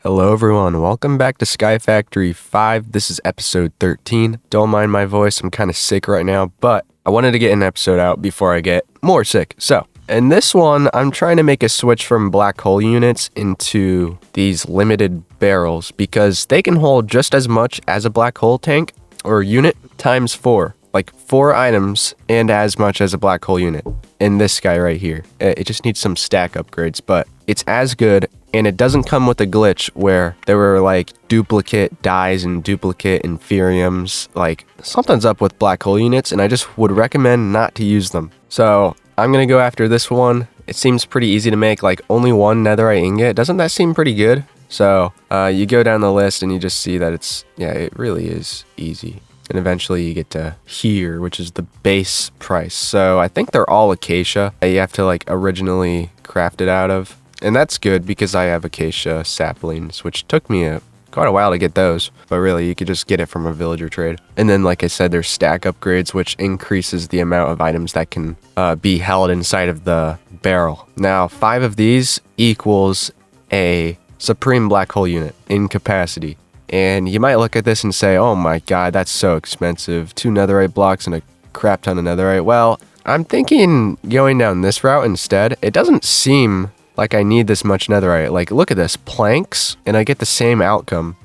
Hello everyone, welcome back to SkyFactory 5. This is episode 13. Don't mind my voice, I'm kind of sick right now, but I wanted to get an episode out before I get more sick. So, in this one, I'm trying to make a switch from black hole units into these limited barrels because they can hold just as much as a black hole tank or unit times 4. Like 4 items and as much as a black hole unit in this guy right here. It just needs some stack upgrades, but it's as good. And it doesn't come with a glitch where there were like duplicate dyes and duplicate inferiums. Like something's up with black hole units and I just would recommend not to use them. So I'm going to go after this one. It seems pretty easy to make, like only 1 netherite ingot. Doesn't that seem pretty good? So you go down the list and you just see that it really is easy. And eventually you get to here, which is the base price. So I think they're all acacia that you have to like originally craft it out of. And that's good because I have acacia saplings, which took me quite a while to get those. But really, you could just get it from a villager trade. And then, like I said, there's stack upgrades, which increases the amount of items that can be held inside of the barrel. Now, 5 of these equals a supreme black hole unit in capacity. And you might look at this and say, oh my god, that's so expensive. 2 netherite blocks and a crap ton of netherite. Well, I'm thinking going down this route instead. It doesn't seem like I need this much netherite. Like, look at this. Planks, and I get the same outcome.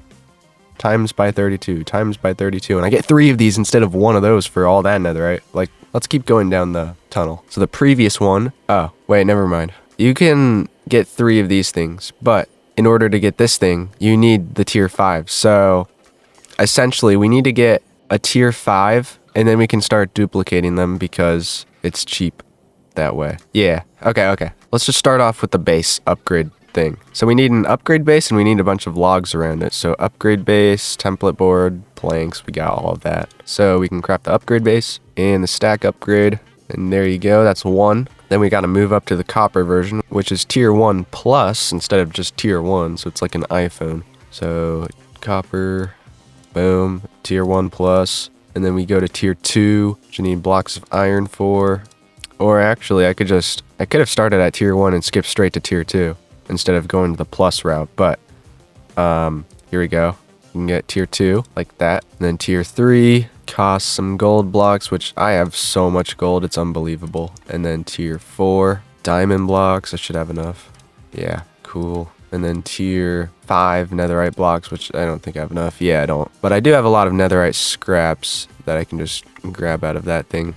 Times by 32, times by 32. And I get 3 of these instead of 1 of those for all that netherite. Like, let's keep going down the tunnel. So the previous one... Oh, wait, never mind. You can get 3 of these things, but in order to get this thing, you need the tier 5. So, essentially, we need to get a tier 5, and then we can start duplicating them because it's cheap that way. Yeah, okay. Let's just start off with the base upgrade thing. So we need an upgrade base and we need a bunch of logs around it. So upgrade base, template board, planks, we got all of that. So we can craft the upgrade base and the stack upgrade. And there you go, that's 1. Then we got to move up to the copper version, which is tier 1 plus instead of just tier 1. So it's like an iPhone. So copper, boom, tier 1 plus. And then we go to tier 2, which you need blocks of iron for. Or actually, I could have started at tier 1 and skipped straight to tier 2 instead of going to the plus route. But here we go. You can get tier 2 like that. And then tier 3 costs some gold blocks, which I have so much gold, it's unbelievable. And then tier 4 diamond blocks. I should have enough. Yeah, cool. And then tier 5 netherite blocks, which I don't think I have enough. Yeah, I don't. But I do have a lot of netherite scraps that I can just grab out of that thing.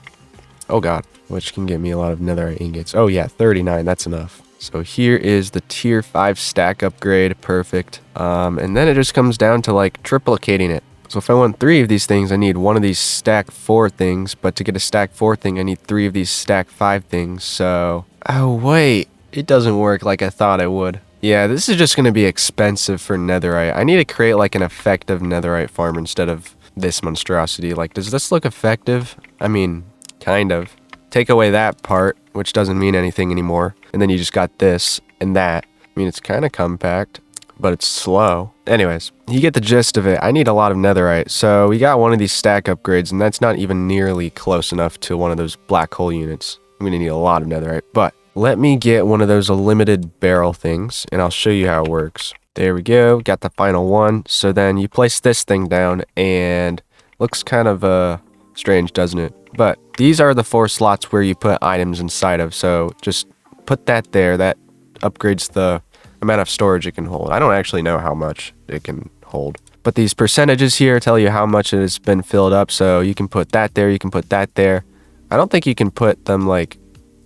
Oh god. Which can get me a lot of netherite ingots. Oh yeah, 39, that's enough. So here is the tier 5 stack upgrade, perfect. And then it just comes down to like triplicating it. So if I want 3 of these things, I need 1 of these stack 4 things, but to get a stack 4 thing, I need 3 of these stack 5 things, so... Oh wait, it doesn't work like I thought it would. Yeah, this is just gonna be expensive for netherite. I need to create like an effective netherite farm instead of this monstrosity. Like, does this look effective? I mean, kind of. Take away that part, which doesn't mean anything anymore. And then you just got this and that. I mean, it's kind of compact, but it's slow. Anyways, you get the gist of it. I need a lot of netherite. So we got 1 of these stack upgrades, and that's not even nearly close enough to 1 of those black hole units. I'm going to need a lot of netherite. But let me get 1 of those limited barrel things, and I'll show you how it works. There we go. Got the final one. So then you place this thing down, and looks kind of strange, doesn't it? But these are the 4 slots where you put items inside of, so just put that there. That upgrades the amount of storage it can hold. I don't actually know how much it can hold. But these percentages here tell you how much it has been filled up, so you can put that there, you can put that there. I don't think you can put them like...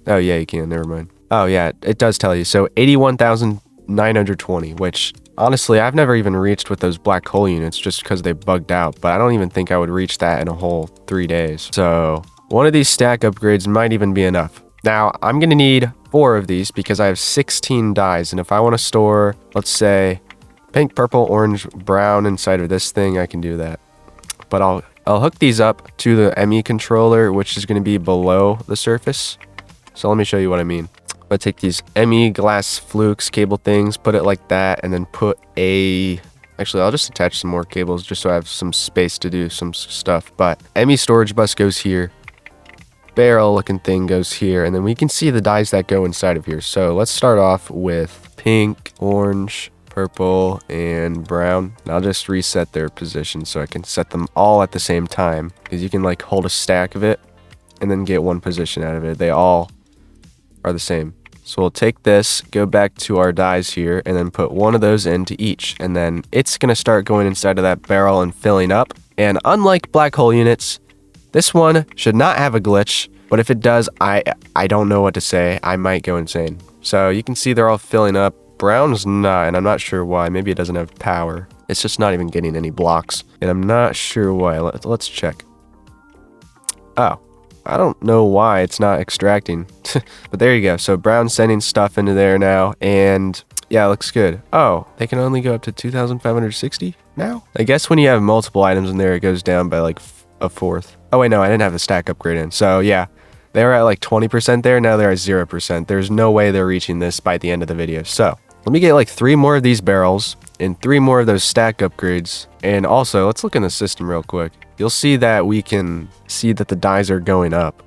Oh yeah, you can, never mind. Oh yeah, it does tell you. So 81,920, which... Honestly, I've never even reached with those black hole units just because they bugged out, but I don't even think I would reach that in a whole 3 days. So 1 of these stack upgrades might even be enough. Now, I'm going to need 4 of these because I have 16 dyes, and if I want to store, let's say, pink, purple, orange, brown inside of this thing, I can do that. But I'll hook these up to the ME controller, which is going to be below the surface. So let me show you what I mean. I take these ME glass flukes cable things, put it like that, and then put a... Actually, I'll just attach some more cables just so I have some space to do some stuff. But ME storage bus goes here. Barrel looking thing goes here. And then we can see the dyes that go inside of here. So let's start off with pink, orange, purple, and brown. And I'll just reset their position so I can set them all at the same time, because you can like hold a stack of it and then get one position out of it. They all are the same. So we'll take this, go back to our dyes here, and then put one of those into each. And then it's going to start going inside of that barrel and filling up. And unlike black hole units, this one should not have a glitch. But if it does, I don't know what to say. I might go insane. So you can see they're all filling up. Brown's not, and I'm not sure why. Maybe it doesn't have power. It's just not even getting any blocks. And I'm not sure why. Let's check. Oh. I don't know why it's not extracting, but there you go. So brown's sending stuff into there now, and yeah, it looks good. Oh, they can only go up to 2,560 now? I guess when you have multiple items in there, it goes down by like a fourth. Oh wait, no, I didn't have the stack upgrade in. So yeah, they were at like 20% there. Now they're at 0%. There's no way they're reaching this by the end of the video. So let me get like 3 more of these barrels and 3 more of those stack upgrades. And also, let's look in the system real quick. You'll see that we can see that the dyes are going up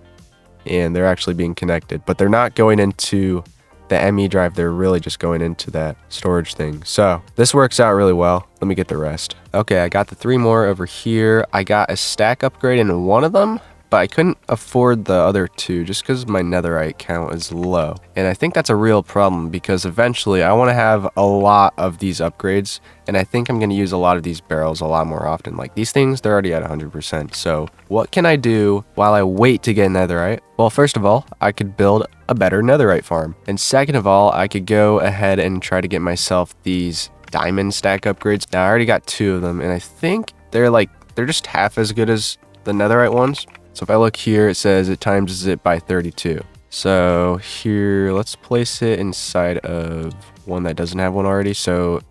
and they're actually being connected, but they're not going into the ME drive. They're really just going into that storage thing. So this works out really well. Let me get the rest. Okay, I got the 3 more over here. I got a stack upgrade in one of them, but I couldn't afford the other 2 just because my netherite count is low. And I think that's a real problem because eventually I want to have a lot of these upgrades, and I think I'm going to use a lot of these barrels a lot more often. Like these things, they're already at 100%. So what can I do while I wait to get netherite? Well, first of all, I could build a better netherite farm. And second of all, I could go ahead and try to get myself these diamond stack upgrades. Now I already got 2 of them, and I think they're just half as good as the netherite ones. So if I look here, it says it times it by 32. So here, let's place it inside of one that doesn't have one already. So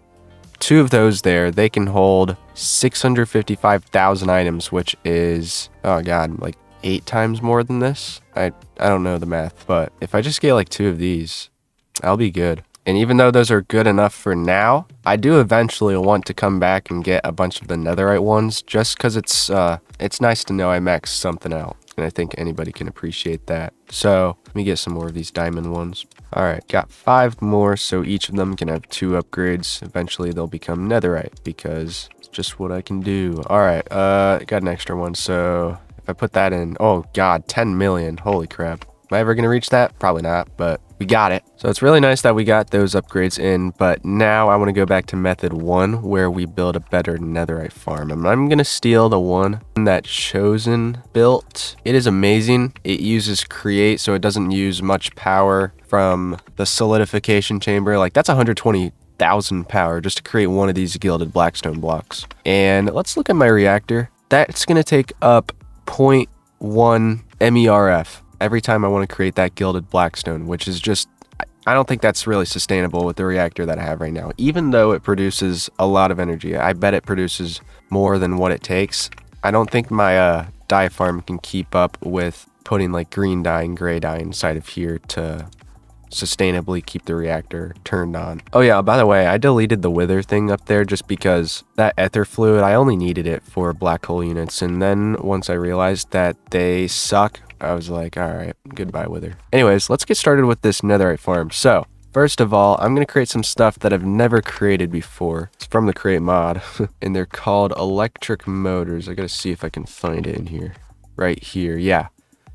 2 of those there, they can hold 655,000 items, which is, oh God, like 8 times more than this. I don't know the math, but if I just get like 2 of these, I'll be good. And even though those are good enough for now, I do eventually want to come back and get a bunch of the netherite ones just because it's nice to know I maxed something out. And I think anybody can appreciate that. So let me get some more of these diamond ones. All right, got 5 more, so each of them can have 2 upgrades. Eventually they'll become netherite because it's just what I can do. All right, got an extra one. So if I put that in, oh God, 10 million, holy crap. Am I ever gonna reach that? Probably not, but we got it. So it's really nice that we got those upgrades in, but now I want to go back to method 1 where we build a better netherite farm. And I'm going to steal the one that Chosen built. It is amazing. It uses create, so it doesn't use much power from the solidification chamber. Like that's 120,000 power just to create one of these gilded blackstone blocks. And let's look at my reactor. That's going to take up 0.1 MERF every time I want to create that gilded blackstone, which is just, I don't think that's really sustainable with the reactor that I have right now. Even though it produces a lot of energy, I bet it produces more than what it takes. I don't think my dye farm can keep up with putting like green dye and gray dye inside of here to sustainably keep the reactor turned on. Oh yeah, by the way, I deleted the wither thing up there just because that ether fluid, I only needed it for black hole units. And then once I realized that they suck, I was like, all right, goodbye wither. Anyways, let's get started with this netherite farm. So first of all, I'm going to create some stuff that I've never created before. It's from the create mod and they're called electric motors. I got to see if I can find it in here. Right here. Yeah.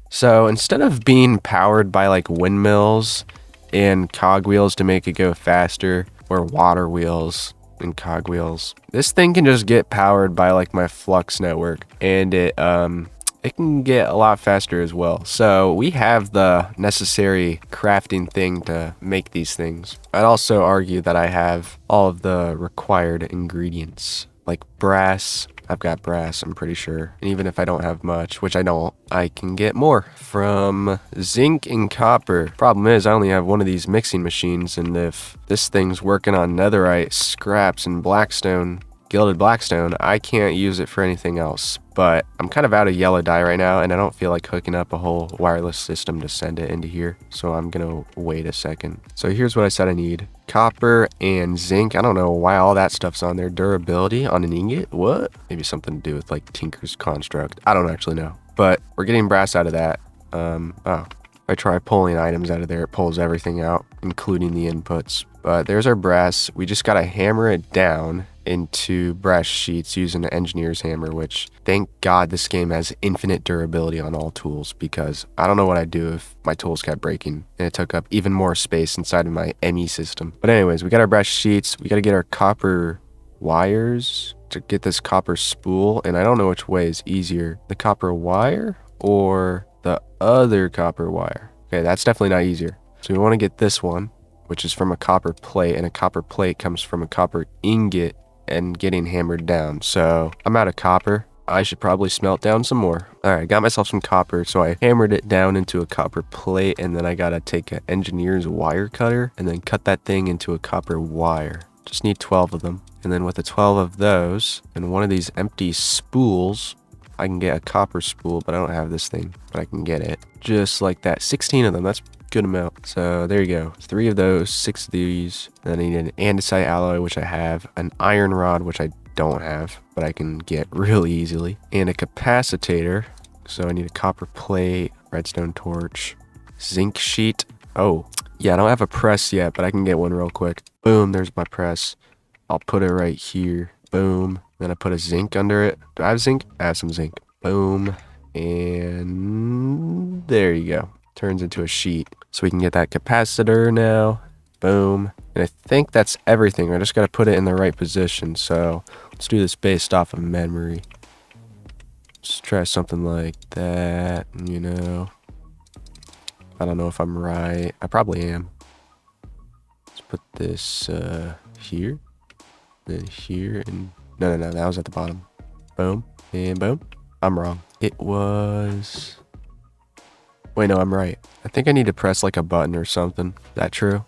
So instead of being powered by like windmills and cogwheels to make it go faster, or water wheels and cogwheels, this thing can just get powered by like my flux network, and it can get a lot faster as well. So we have the necessary crafting thing to make these things. I'd also argue that I have all of the required ingredients, like brass. I've got brass, I'm pretty sure. And even if I don't have much, which I don't, I can get more from zinc and copper. Problem is, I only have one of these mixing machines, and if this thing's working on netherite, scraps, and blackstone, gilded blackstone, I can't use it for anything else. But I'm kind of out of yellow dye right now, and I don't feel like hooking up a whole wireless system to send it into here, so I'm gonna wait a second. So here's what I said I need: copper and zinc. I don't know why all that stuff's on there. Durability on an ingot? What? Maybe something to do with like Tinker's construct. I don't actually know, but we're getting brass out of that. Oh, if I try pulling items out of there, it pulls everything out, including the inputs. But there's our brass. We just gotta hammer it down into brass sheets using an engineer's hammer, which thank God this game has infinite durability on all tools, because I don't know what I'd do if my tools kept breaking and it took up even more space inside of my ME system. But anyways, we got our brass sheets. We gotta get our copper wires to get this copper spool, and I don't know which way is easier, the copper wire or the other copper wire. Okay, that's definitely not easier. So we want to get this one, which is from a copper plate, and a copper plate comes from a copper ingot and getting hammered down. So I'm out of copper. I should probably smelt down some more. All right, got myself some copper, so I hammered it down into a copper plate, and then I gotta take an engineer's wire cutter and then cut that thing into a copper wire. Just need 12 of them. And then with the 12 of those and one of these empty spools, I can get a copper spool, but I don't have this thing, but I can get it. Just like that. 16 of them, that's a good amount. So there you go. 3 of those, 6 of these. Then I need an andesite alloy, which I have, an iron rod, which I don't have, but I can get really easily, and a capacitor. So I need a copper plate, redstone torch, zinc sheet. Oh, yeah, I don't have a press yet, but I can get one real quick. Boom, there's my press. I'll put it right here. Boom. Then I put a zinc under it. Do I have zinc? I have some zinc. Boom. And there you go. Turns into a sheet. So we can get that capacitor now. Boom. And I think that's everything. I just got to put it in the right position. So let's do this based off of memory. Let's try something like that, you know. I don't know if I'm right. I probably am. Let's put this here. Then here, and no, that was at the bottom. Boom, and boom. I'm wrong. It was... Wait, no, I'm right. I think I need to press like a button or something. That true?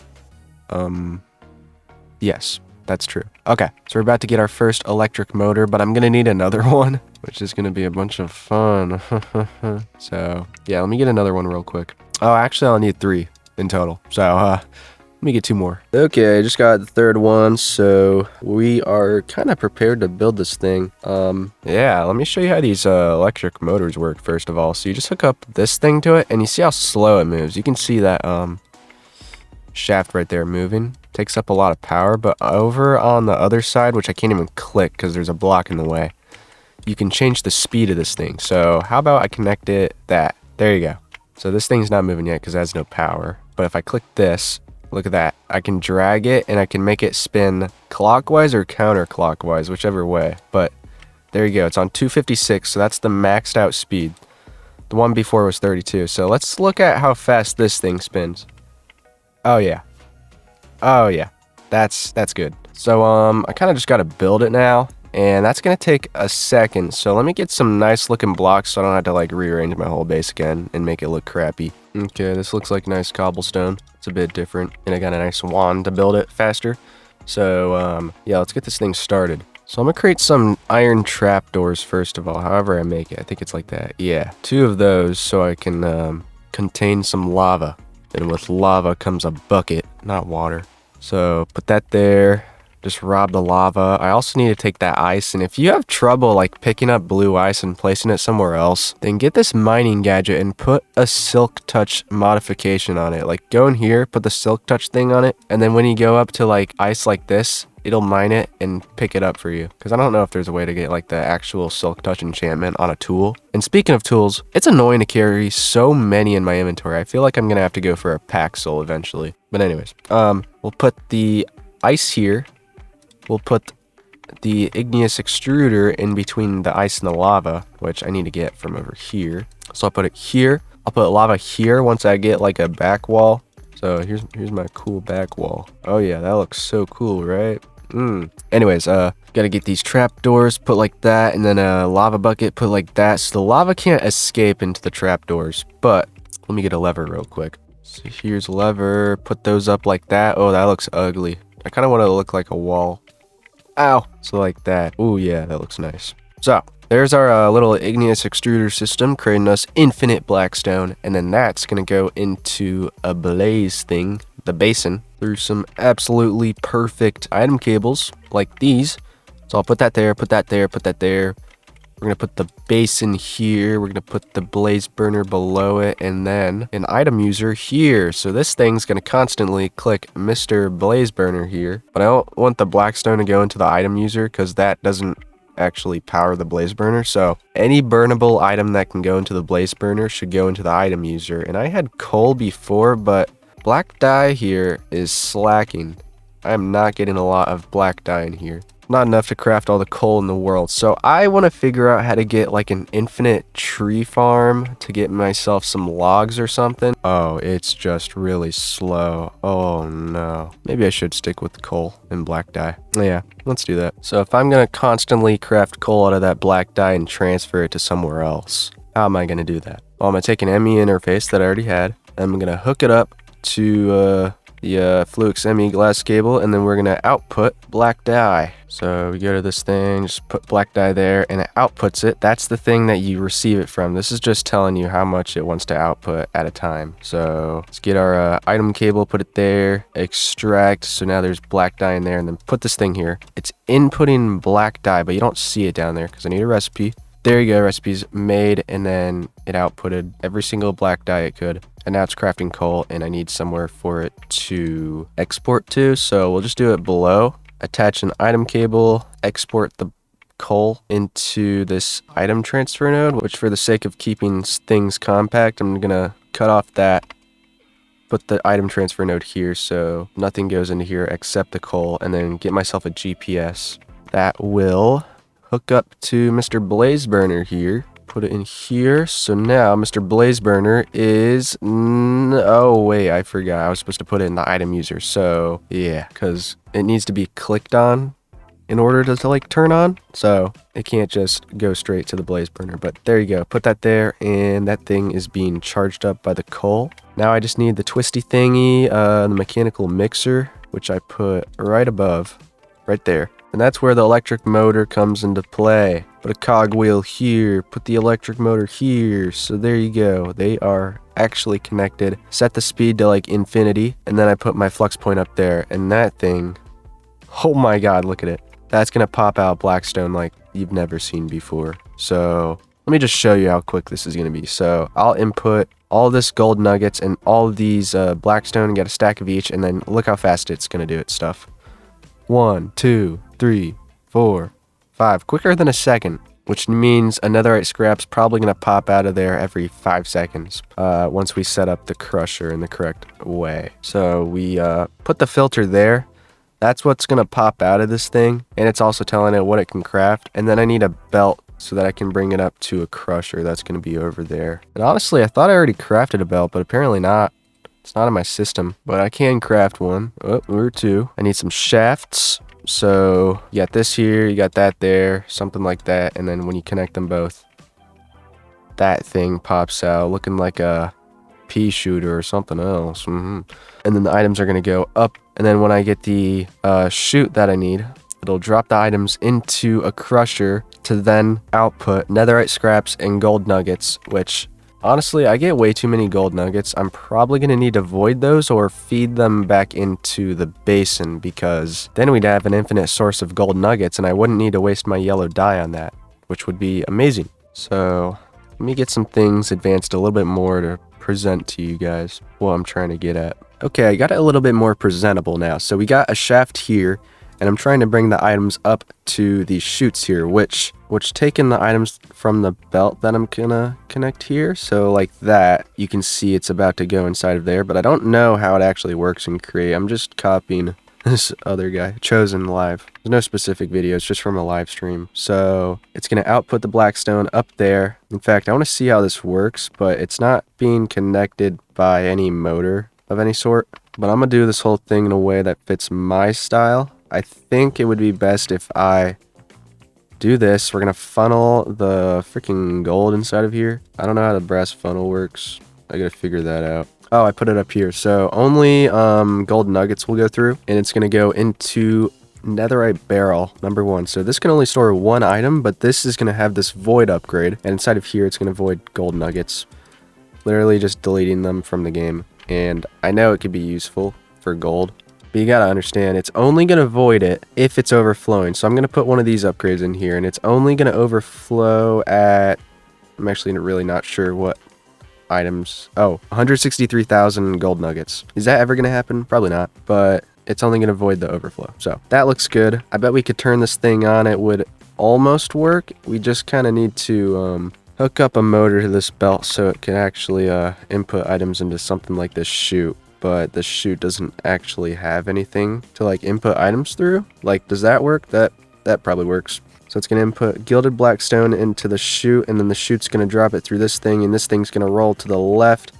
Yes, that's true. Okay, so we're about to get our first electric motor, but I'm gonna need another one, which is gonna be a bunch of fun. So, yeah, let me get another one real quick. Oh, actually, I'll need 3 in total. So, let me get 2 more. Okay, I just got the 3rd one, so we are kind of prepared to build this thing. Yeah, let me show you how these electric motors work first of all. So you just hook up this thing to it, and you see how slow it moves. You can see that shaft right there moving. Takes up a lot of power, but over on the other side, which I can't even click because there's a block in the way, you can change the speed of this thing. So how about I connect it that? There you go. So this thing's not moving yet because it has no power. But if I click this, look at that. I can drag it and I can make it spin clockwise or counterclockwise, whichever way. But there you go. It's on 256, so that's the maxed out speed. The one before was 32. So let's look at how fast this thing spins. Oh yeah. Oh yeah. That's good. So I kind of just got to build it now, and that's going to take a second. So let me get some nice looking blocks so I don't have to like rearrange my whole base again and make it look crappy. Okay, this looks like nice cobblestone. It's a bit different, and I got a nice wand to build it faster. So yeah, let's get this thing started. So I'm gonna create some iron trapdoors first of all, however I make it. I think it's like that. Yeah, 2 of those so I can contain some lava. And with lava comes a bucket, not water. So put that there. Just rob the lava. I also need to take that ice, and if you have trouble like picking up blue ice and placing it somewhere else, then get this mining gadget and put a silk touch modification on it. Like go in here, put the silk touch thing on it, and then when you go up to like ice like this, it'll mine it and pick it up for you. Because I don't know if there's a way to get like the actual silk touch enchantment on a tool. And speaking of tools, it's annoying to carry so many in my inventory. I feel like I'm gonna have to go for a pack soul eventually. But anyways, we'll put the ice here. We'll put the igneous extruder in between the ice and the lava, which I need to get from over here. So I'll put it here. I'll put lava here once I get like a back wall. So here's my cool back wall. Oh yeah, that looks so cool, right? Anyways, gotta get these trapdoors put like that, and then a lava bucket put like that, so the lava can't escape into the trapdoors. But let me get a lever real quick. So here's a lever. Put those up like that. Oh, that looks ugly. I kind of want it to look like a wall. Ow. So like that. Oh yeah, that looks nice. So there's our little igneous extruder system creating us infinite blackstone, and then that's gonna go into a blaze thing, the basin, through some absolutely perfect item cables like these. So I'll put that there, put that there, put that there. We're going to put the basin here. We're going to put the blaze burner below it, and then an item user here. So this thing's going to constantly click Mr. Blaze Burner here. But I don't want the blackstone to go into the item user because that doesn't actually power the blaze burner. So any burnable item that can go into the blaze burner should go into the item user. And I had coal before, but black dye here is slacking. I am not getting a lot of black dye in here. Not enough to craft all the coal in the world. So I want to figure out how to get like an infinite tree farm to get myself some logs or something. Oh, it's just really slow. Oh no. Maybe I should stick with coal and black dye. Yeah, let's do that. So if I'm going to constantly craft coal out of that black dye and transfer it to somewhere else, how am I going to do that? Well, I'm going to take an ME interface that I already had. I'm going to hook it up to the Fluix ME glass cable, and then we're gonna output black dye. So we go to this thing, just put black dye there, and it outputs it. That's the thing that you receive it from. This is just telling you how much it wants to output at a time. So let's get our item cable, put it there, extract. So now there's black dye in there, and then put this thing here. It's inputting black dye, but you don't see it down there because I need a recipe. There you go, recipe's made, and then it outputted every single black dye it could. And now it's crafting coal, and I need somewhere for it to export to. So we'll just do it below. Attach an item cable, export the coal into this item transfer node, which for the sake of keeping things compact, I'm gonna cut off that, put the item transfer node here so nothing goes into here except the coal, and then get myself a GPS. That will hook up to Mr. Blaze Burner here. Put it in here. So now Mr. Blaze Burner is... oh, wait, I forgot. I was supposed to put it in the item user. So, yeah, because it needs to be clicked on in order to like, turn on. So, it can't just go straight to the Blaze Burner. But there you go. Put that there, and that thing is being charged up by the coal. Now I just need the twisty thingy, the mechanical mixer, which I put right above, right there. And that's where the electric motor comes into play. Put a cogwheel here, put the electric motor here. So there you go. They are actually connected. Set the speed to like infinity. And then I put my flux point up there. And that thing, oh my god, look at it. That's going to pop out blackstone like you've never seen before. So let me just show you how quick this is going to be. So I'll input all this gold nuggets and all of these blackstone and get a stack of each. And then look how fast it's going to do its stuff. 1, 2, 3, 4, 5. Quicker than a second, which means a netherite scrap's probably going to pop out of there every 5 seconds once we set up the crusher in the correct way. So we put the filter there. That's what's going to pop out of this thing, and it's also telling it what it can craft. And then I need a belt so that I can bring it up to a crusher that's going to be over there. And honestly, I thought I already crafted a belt, but apparently not. It's not in my system, but I can craft one. Oh, or two. I need some shafts. So you got this here, you got that there, something like that. And then when you connect them both, that thing pops out looking like a pea shooter or something else. And then the items are going to go up. And then when I get the chute that I need, it'll drop the items into a crusher to then output netherite scraps and gold nuggets, which... honestly, I get way too many gold nuggets. I'm probably going to need to void those or feed them back into the basin because then we'd have an infinite source of gold nuggets and I wouldn't need to waste my yellow dye on that, which would be amazing. So let me get some things advanced a little bit more to present to you guys what I'm trying to get at. Okay, I got it a little bit more presentable now. So we got a shaft here, and I'm trying to bring the items up to these chutes here, which taking the items from the belt that I'm gonna connect here. So like that, you can see it's about to go inside of there, but I don't know how it actually works in Create. I'm just copying this other guy, Chosen Live. There's no specific video, it's just from a live stream. So it's gonna output the blackstone up there. In fact, I wanna see how this works, but it's not being connected by any motor of any sort. But I'm gonna do this whole thing in a way that fits my style. I think it would be best if I do this. We're going to funnel the freaking gold inside of here. I don't know how the brass funnel works. I got to figure that out. Oh, I put it up here. So only gold nuggets will go through, and it's going to go into netherite barrel number 1. So this can only store one item, but this is going to have this void upgrade, and inside of here it's going to void gold nuggets. Literally just deleting them from the game. And I know it could be useful for gold, But you gotta understand, it's only gonna void it if it's overflowing. So I'm gonna put one of these upgrades in here, and it's only gonna overflow at, I'm actually really not sure what items. Oh, 163,000 gold nuggets. Is that ever gonna happen? Probably not, but it's only gonna void the overflow. So that looks good. I bet we could turn this thing on. It would almost work. We just kind of need to hook up a motor to this belt so it can actually input items into something like this chute. But the chute doesn't actually have anything to like input items through. Like, does that work? That probably works. So it's going to input gilded blackstone into the chute, and then the chute's going to drop it through this thing, and this thing's going to roll to the left,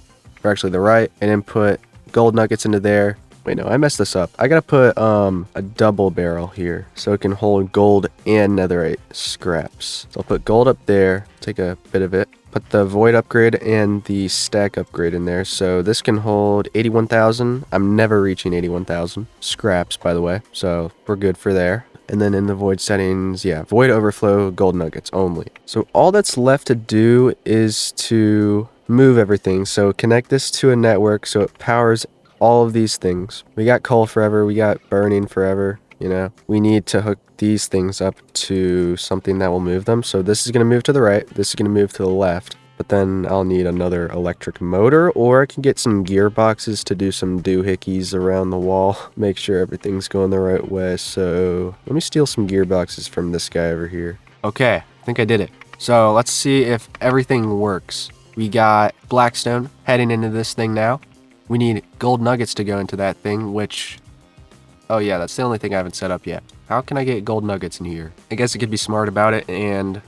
or actually the right, and input gold nuggets into there. Wait, no, I messed this up. I got to put a double barrel here so it can hold gold and netherite scraps. So I'll put gold up there, take a bit of it, put the void upgrade and the stack upgrade in there. So this can hold 81,000. I'm never reaching 81,000 scraps, by the way. So we're good for there. And then in the void settings, yeah, void overflow, gold nuggets only. So all that's left to do is to move everything. So connect this to a network so it powers all of these things. We got coal forever, we got burning forever, you know. We need to hook these things up to something that will move them. So this is gonna move to the right, this is gonna move to the left. But then I'll need another electric motor, or I can get some gearboxes to do some doohickeys around the wall. Make sure everything's going the right way. So let me steal some gearboxes from this guy over here. Okay, I think I did it. So let's see if everything works. We got blackstone heading into this thing now. We need gold nuggets to go into that thing, which, oh yeah, that's the only thing I haven't set up yet. How can I get gold nuggets in here? I guess I could be smart about it and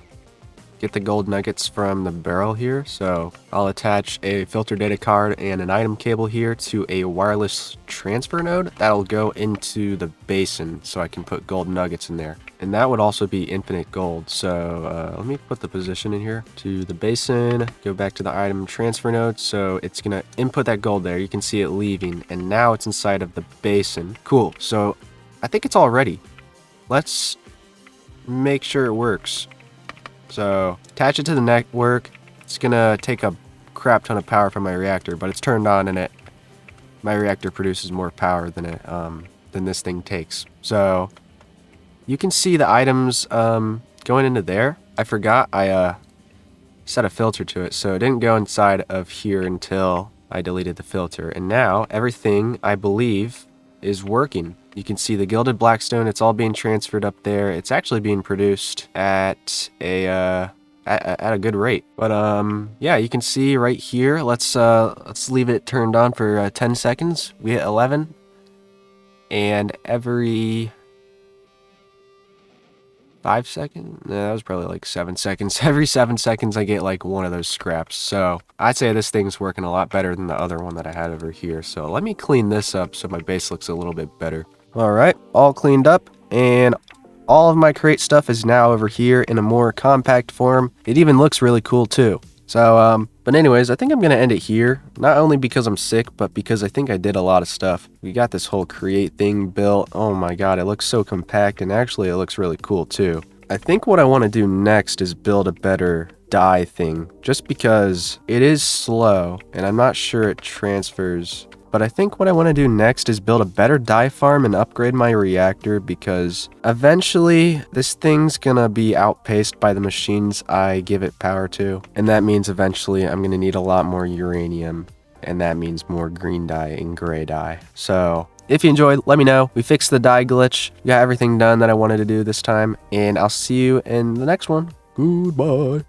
get the gold nuggets from the barrel here. So I'll attach a filter data card and an item cable here to a wireless transfer node that'll go into the basin so I can put gold nuggets in there. And that would also be infinite gold. So let me put the position in here to the basin, go back to the item transfer node. So it's gonna input that gold there. You can see it leaving, and now it's inside of the basin. Cool. So I think it's all ready. Let's make sure it works. So attach it to the network. It's gonna take a crap ton of power from my reactor, but it's turned on, and my reactor produces more power than this thing takes. So you can see the items going into there. I forgot I set a filter to it, so it didn't go inside of here until I deleted the filter. And now everything, I believe, is working. You can see the gilded blackstone, it's all being transferred up there. It's actually being produced at a good rate. But yeah, you can see right here. Let's leave it turned on for 10 seconds. We hit 11, and every 5 seconds? No, that was probably like 7 seconds. Every 7 seconds I get like one of those scraps. So I'd say this thing's working a lot better than the other one that I had over here. So let me clean this up so my base looks a little bit better. All right, all cleaned up, and all of my crate stuff is now over here in a more compact form. It even looks really cool too. So, but anyways, I think I'm gonna end it here. Not only because I'm sick, but because I think I did a lot of stuff. We got this whole create thing built. Oh my god, it looks so compact, and actually it looks really cool too. I think what I want to do next is build a better dye thing, just because it is slow, and I'm not sure it transfers. But I think what I want to do next is build a better dye farm and upgrade my reactor, because eventually this thing's gonna be outpaced by the machines I give it power to. And that means eventually I'm gonna need a lot more uranium, and that means more green dye and gray dye. So if you enjoyed, let me know. We fixed the dye glitch. We got everything done that I wanted to do this time, and I'll see you in the next one. Goodbye.